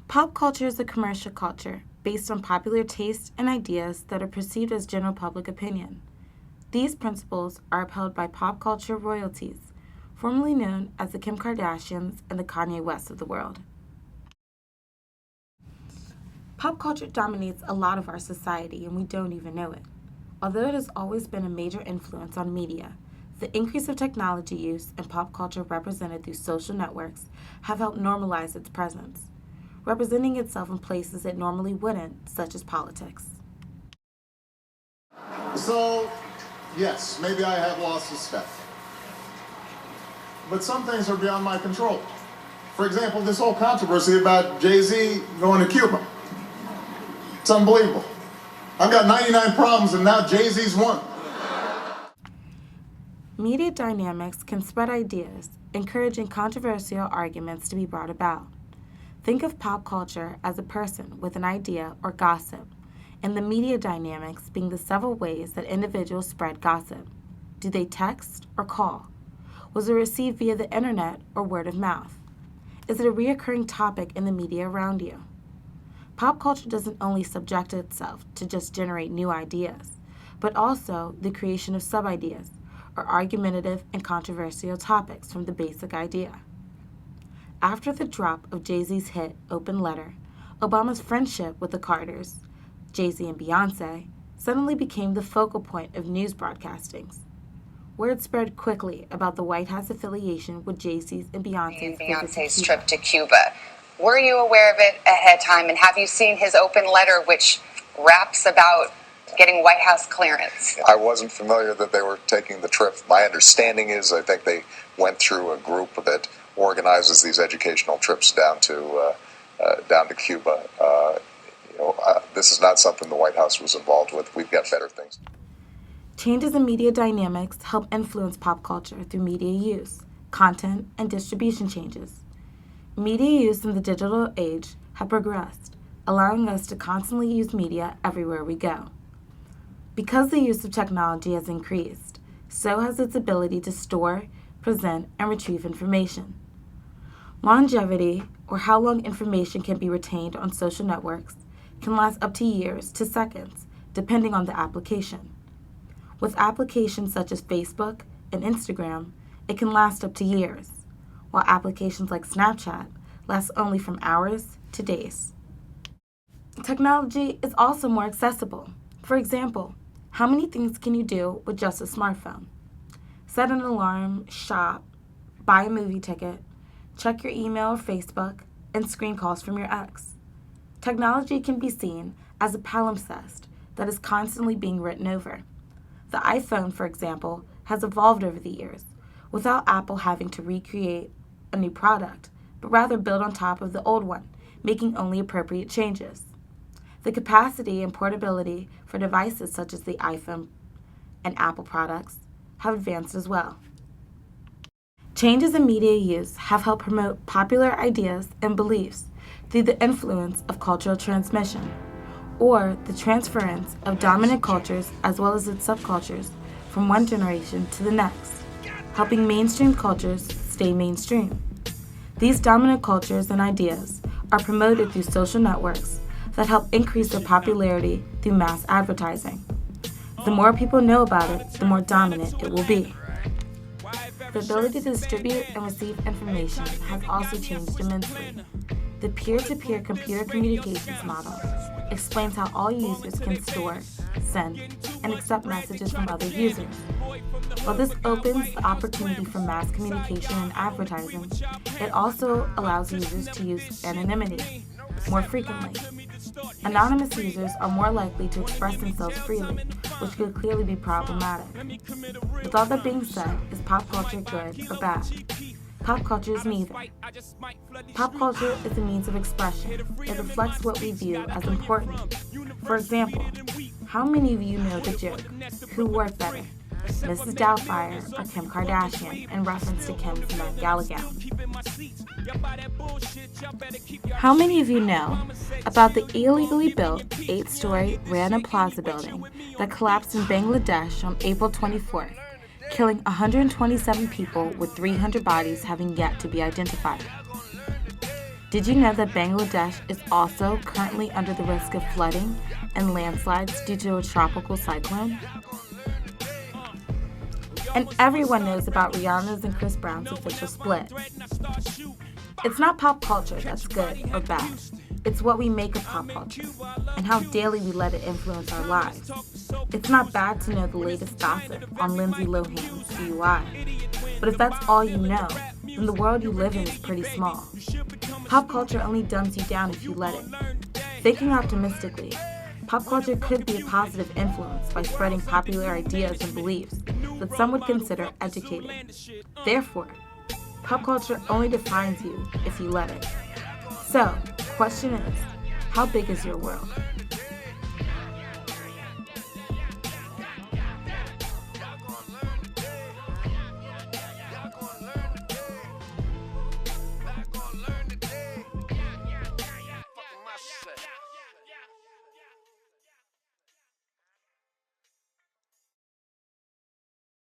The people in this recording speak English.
Pop culture is a commercial culture based on popular tastes and ideas that are perceived as general public opinion. These principles are upheld by pop culture royalties, formerly known as the Kim Kardashians and the Kanye Wests of the world. Pop culture dominates a lot of our society and we don't even know it. Although it has always been a major influence on media, the increase of technology use and pop culture represented through social networks have helped normalize its presence, representing itself in places it normally wouldn't, such as politics. So, yes, maybe I have lost a step. But some things are beyond my control. For example, this whole controversy about Jay-Z going to Cuba. It's unbelievable. I've got 99 problems and now Jay-Z's one. Media dynamics can spread ideas, encouraging controversial arguments to be brought about. Think of pop culture as a person with an idea or gossip, and the media dynamics being the several ways that individuals spread gossip. Do they text or call? Was it received via the internet or word of mouth? Is it a recurring topic in the media around you? Pop culture doesn't only subject itself to just generate new ideas, but also the creation of sub-ideas or argumentative and controversial topics from the basic idea. After the drop of Jay-Z's hit Open Letter, Obama's friendship with the Carters, Jay-Z and Beyonce, suddenly became the focal point of news broadcastings. Word spread quickly about the White House affiliation with Jay-Z's and Beyonce's trip to Cuba. Were you aware of it ahead of time, and have you seen his open letter which raps about getting White House clearance? I wasn't familiar that they were taking the trip. My understanding is I think they went through a group that organizes these educational trips down to Cuba. This is not something the White House was involved with. We've got better things. Changes in media dynamics help influence pop culture through media use, content, and distribution changes. Media use in the digital age have progressed, allowing us to constantly use media everywhere we go. Because the use of technology has increased, so has its ability to store, present, and retrieve information. Longevity, or how long information can be retained on social networks, can last up to years to seconds, depending on the application. With applications such as Facebook and Instagram, it can last up to years, while applications like Snapchat last only from hours to days. Technology is also more accessible. For example, how many things can you do with just a smartphone? Set an alarm, shop, buy a movie ticket, check your email or Facebook, and screen calls from your ex. Technology can be seen as a palimpsest that is constantly being written over. The iPhone, for example, has evolved over the years, without Apple having to recreate a new product, but rather build on top of the old one, making only appropriate changes. The capacity and portability for devices such as the iPhone and Apple products have advanced as well. Changes in media use have helped promote popular ideas and beliefs through the influence of cultural transmission, or the transference of dominant cultures as well as its subcultures from one generation to the next, helping mainstream cultures stay mainstream. These dominant cultures and ideas are promoted through social networks that help increase their popularity through mass advertising. The more people know about it, the more dominant it will be. The ability to distribute and receive information has also changed immensely. The peer-to-peer computer communications model explains how all users can store, send, and accept messages from other users. While this opens the opportunity for mass communication and advertising, it also allows users to use anonymity more frequently. Anonymous users are more likely to express themselves freely, which could clearly be problematic. With all that being said, is pop culture good or bad? Pop culture is neither. Pop culture is a means of expression. It reflects what we view as important. For example, how many of you know the joke, "Who wore it better, Mrs. Doubtfire or Kim Kardashian," in reference to Kim's Met Gala gown? How many of you know about the illegally built 8-story Rana Plaza building that collapsed in Bangladesh on April 24th, killing 127 people with 300 bodies having yet to be identified? Did you know that Bangladesh is also currently under the risk of flooding and landslides due to a tropical cyclone? And everyone knows about Rihanna's and Chris Brown's official split. It's not pop culture that's good or bad. It's what we make of pop culture and how daily we let it influence our lives. It's not bad to know the latest gossip on Lindsay Lohan's DUI. But if that's all you know, then the world you live in is pretty small. Pop culture only dumbs you down if you let it. Thinking optimistically, pop culture could be a positive influence by spreading popular ideas and beliefs that some would consider educated. Therefore, pop culture only defines you if you let it. So, the question is, how big is your world?